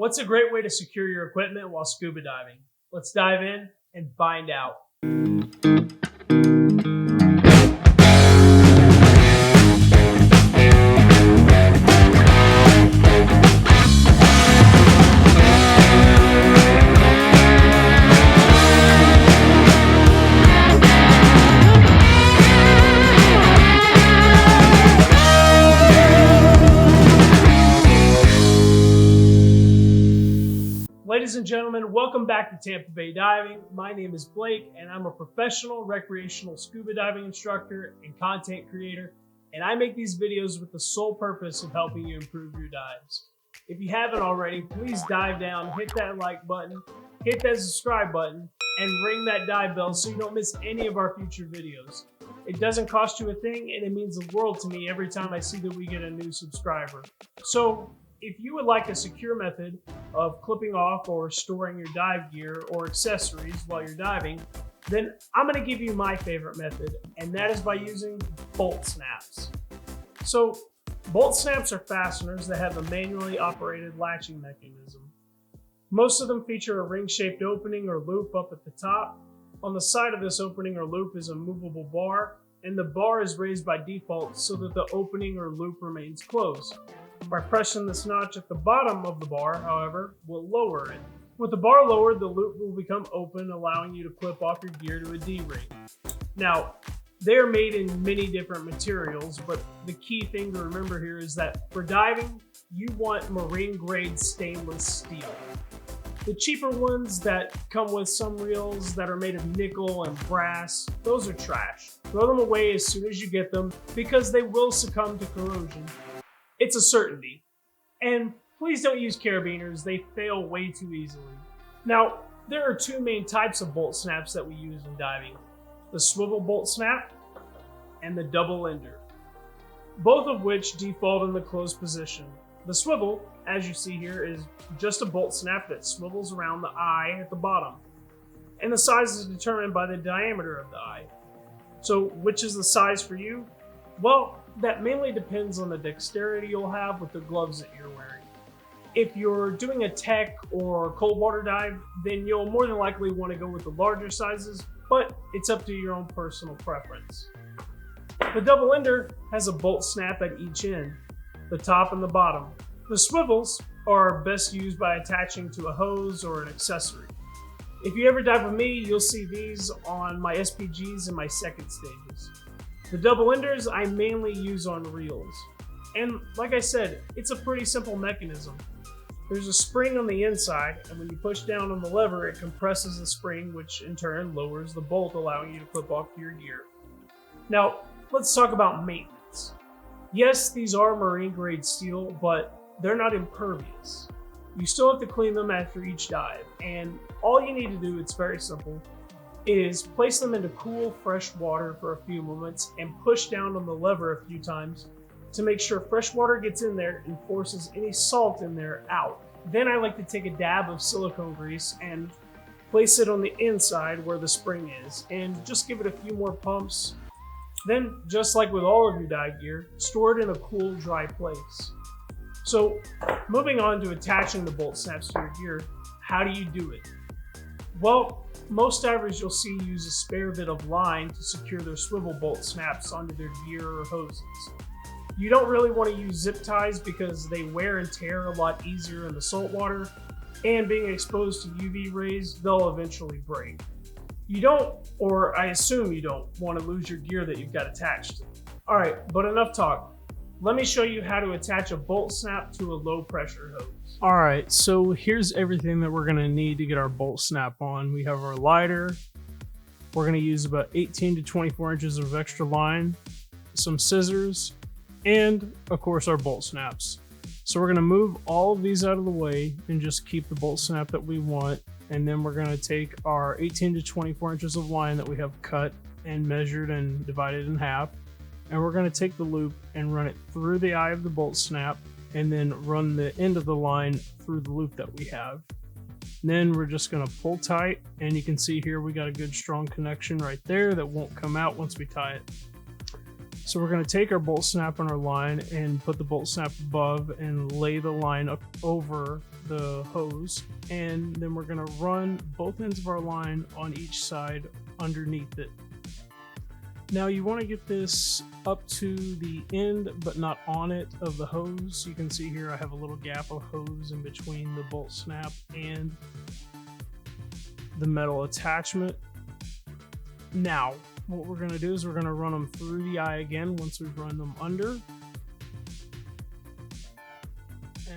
What's a great way to secure your equipment while scuba diving? Let's dive in and find out. Ladies and gentlemen, welcome back to Tampa Bay Diving. My name is Blake, and I'm a professional recreational scuba diving instructor and content creator, and I make these videos with the sole purpose of helping you improve your dives. If you haven't already, please dive down, hit that like button, hit that subscribe button, and ring that dive bell so you don't miss any of our future videos. It doesn't cost you a thing, and it means the world to me every time I see that we get a new subscriber. So, if you would like a secure method of clipping off or storing your dive gear or accessories while you're diving, then I'm going to give you my favorite method, and that is by using bolt snaps. So bolt snaps are fasteners that have a manually operated latching mechanism. Most of them feature a ring-shaped opening or loop up at the top. On the side of this opening or loop is a movable bar, and the bar is raised by default so that the opening or loop remains closed. By pressing this notch at the bottom of the bar, however, will lower it. With the bar lowered, the loop will become open, allowing you to clip off your gear to a D-ring. Now, they're made in many different materials, but the key thing to remember here is that for diving, you want marine-grade stainless steel. The cheaper ones that come with some reels that are made of nickel and brass, those are trash. Throw them away as soon as you get them because they will succumb to corrosion. It's a certainty. And please don't use carabiners, they fail way too easily. Now, there are two main types of bolt snaps that we use in diving: the swivel bolt snap and the double ender, both of which default in the closed position. The swivel, as you see here, is just a bolt snap that swivels around the eye at the bottom, and the size is determined by the diameter of the eye. So which is the size for you? Well, that mainly depends on the dexterity you'll have with the gloves that you're wearing. If you're doing a tech or cold water dive, then you'll more than likely want to go with the larger sizes, but it's up to your own personal preference. The double ender has a bolt snap at each end, the top and the bottom. The swivels are best used by attaching to a hose or an accessory. If you ever dive with me, you'll see these on my SPGs and my second stages. The double enders I mainly use on reels. And like I said, it's a pretty simple mechanism. There's a spring on the inside, and when you push down on the lever, it compresses the spring, which in turn lowers the bolt, allowing you to clip off your gear. Now, let's talk about maintenance. Yes, these are marine grade steel, but they're not impervious. You still have to clean them after each dive, and all you need to do, it's very simple, is place them into cool, fresh water for a few moments and push down on the lever a few times to make sure fresh water gets in there and forces any salt in there out. Then I like to take a dab of silicone grease and place it on the inside where the spring is and just give it a few more pumps. Then, just like with all of your dive gear, store it in a cool, dry place. So, moving on to attaching the bolt snaps to your gear, how do you do it? Well, most divers you'll see use a spare bit of line to secure their swivel bolt snaps onto their gear or hoses. You don't really want to use zip ties because they wear and tear a lot easier in the salt water, and being exposed to UV rays, they'll eventually break. You don't, or I assume you don't, want to lose your gear that you've got attached to. Alright, but enough talk. Let me show you how to attach a bolt snap to a low pressure hose. Alright, so here's everything that we're going to need to get our bolt snap on. We have our lighter. We're going to use about 18 to 24 inches of extra line, some scissors, and of course our bolt snaps. So we're going to move all of these out of the way and just keep the bolt snap that we want. And then we're going to take our 18 to 24 inches of line that we have cut and measured and divided in half. And we're going to take the loop and run it through the eye of the bolt snap and then run the end of the line through the loop that we have. And then we're just going to pull tight, and you can see here we got a good strong connection right there that won't come out once we tie it. So we're going to take our bolt snap on our line and put the bolt snap above and lay the line up over the hose, and then we're going to run both ends of our line on each side underneath it. Now you want to get this up to the end but not on it of the hose. You can see here I have a little gap of hose in between the bolt snap and the metal attachment. Now what we're going to do is we're going to run them through the eye again once we've run them under.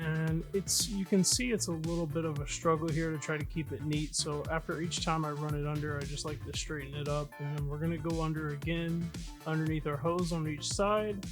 And you can see it's a little bit of a struggle here to try to keep it neat. So after each time I run it under, I just like to straighten it up, and then we're going to go under again underneath our hose on each side,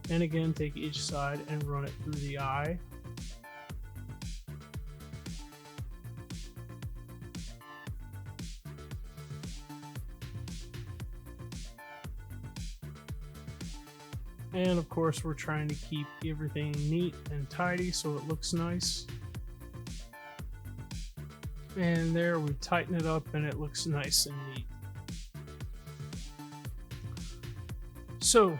and again take each side and run it through the eye. And of course we're trying to keep everything neat and tidy so it looks nice. And there, we tighten it up and it looks nice and neat. So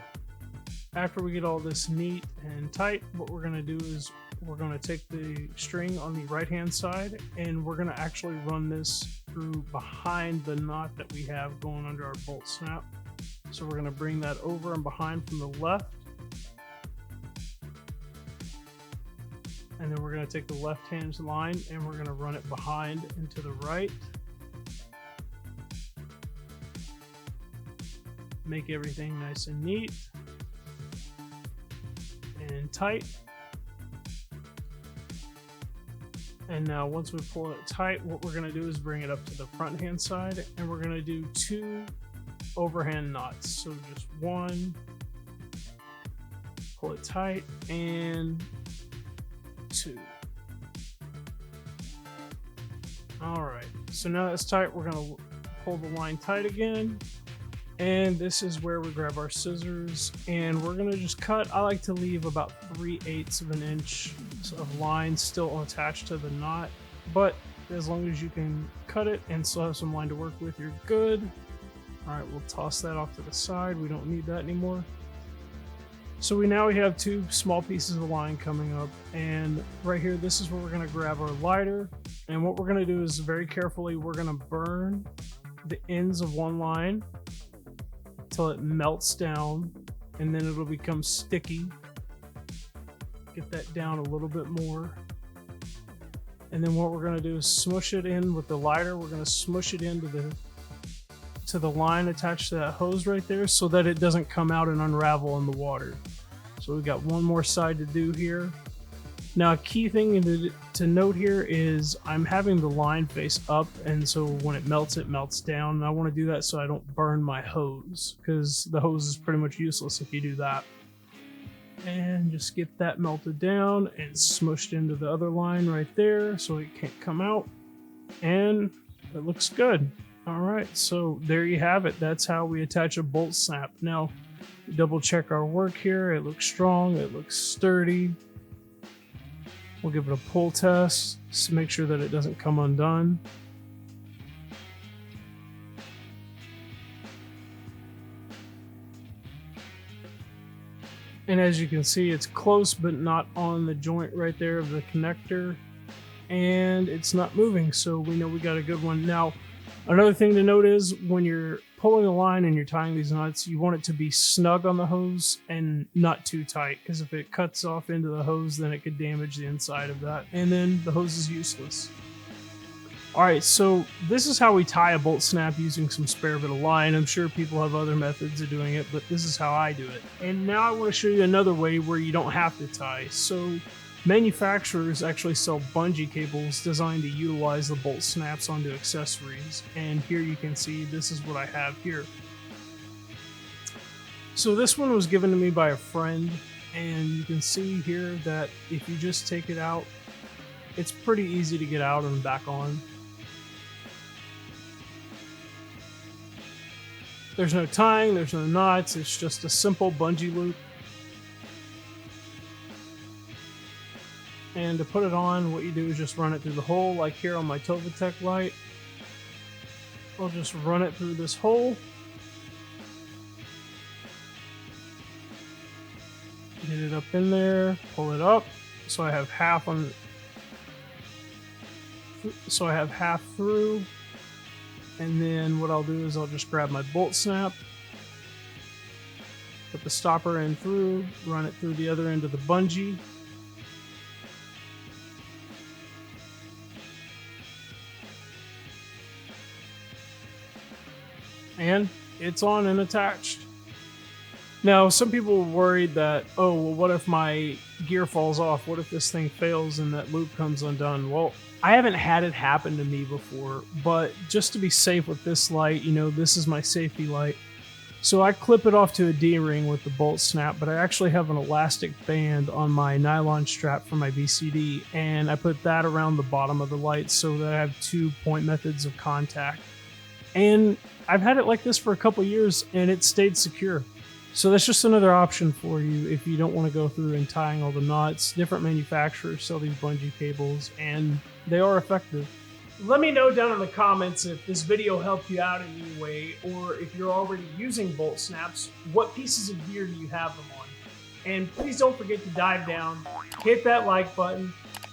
after we get all this neat and tight, what we're going to do is we're going to take the string on the right hand side and we're going to actually run this through behind the knot that we have going under our bolt snap. So we're going to bring that over and behind from the left. And then we're going to take the left hand line and we're going to run it behind and to the right. Make everything nice and neat and tight. And now once we pull it tight, what we're going to do is bring it up to the front hand side and we're going to do 2 overhand knots. So just 1, pull it tight, and 2. All right, so now that's tight, we're going to pull the line tight again, and this is where we grab our scissors and we're going to just cut. I like to leave about 3/8 of an inch of line still attached to the knot, but as long as you can cut it and still have some line to work with, you're good. All right, we'll toss that off to the side. We don't need that anymore. So we have 2 small pieces of line coming up, and right here, this is where we're going to grab our lighter. And what we're going to do is very carefully, we're going to burn the ends of one line until it melts down, and then it'll become sticky. Get that down a little bit more. And then what we're going to do is smush it in with the lighter. We're going to smush it into the line attached to that hose right there so that it doesn't come out and unravel in the water. So we've got one more side to do here. Now a key thing to note here is I'm having the line face up, and so when it melts down, and I want to do that so I don't burn my hose, because the hose is pretty much useless if you do that. And just get that melted down and smushed into the other line right there so it can't come out, and it looks good. All right, so there you have it. That's how we attach a bolt snap. Now, double check our work here. It looks strong, it looks sturdy. We'll give it a pull test to make sure that it doesn't come undone. And as you can see, it's close but not on the joint right there of the connector, and it's not moving, so we know we got a good one. Now, another thing to note is when you're pulling a line and you're tying these knots, you want it to be snug on the hose and not too tight, because if it cuts off into the hose, then it could damage the inside of that, and then the hose is useless. Alright, so this is how we tie a bolt snap using some spare bit of line. I'm sure people have other methods of doing it, but this is how I do it. And now I want to show you another way where you don't have to tie. So manufacturers actually sell bungee cables designed to utilize the bolt snaps onto accessories. And here you can see this is what I have here. So this one was given to me by a friend, and you can see here that if you just take it out, it's pretty easy to get out and back on. There's no tying, there's no knots, it's just a simple bungee loop. And to put it on, what you do is just run it through the hole, like here on my Tovatech light. I'll just run it through this hole. Get it up in there, pull it up. So I have half on so I have half through. And then what I'll do is I'll just grab my bolt snap, put the stopper in through, run it through the other end of the bungee. And it's on and attached. Now, some people were worried that, oh, well, what if my gear falls off? What if this thing fails and that loop comes undone? Well, I haven't had it happen to me before, but just to be safe with this light, you know, this is my safety light. So I clip it off to a D-ring with the bolt snap, but I actually have an elastic band on my nylon strap for my BCD, and I put that around the bottom of the light so that I have 2 point methods of contact. And I've had it like this for a couple years, and it stayed secure. So that's just another option for you if you don't want to go through and tying all the knots. Different manufacturers sell these bungee cables, and they are effective. Let me know down in the comments if this video helped you out in any way, or if you're already using bolt snaps, what pieces of gear do you have them on? And please don't forget to dive down, hit that like button,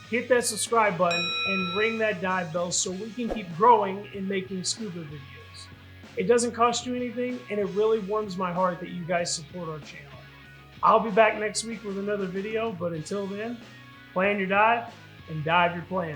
hit that subscribe button, and ring that dive bell so we can keep growing and making scuba videos. It doesn't cost you anything, and it really warms my heart that you guys support our channel. I'll be back next week with another video, but until then, plan your dive and dive your plan.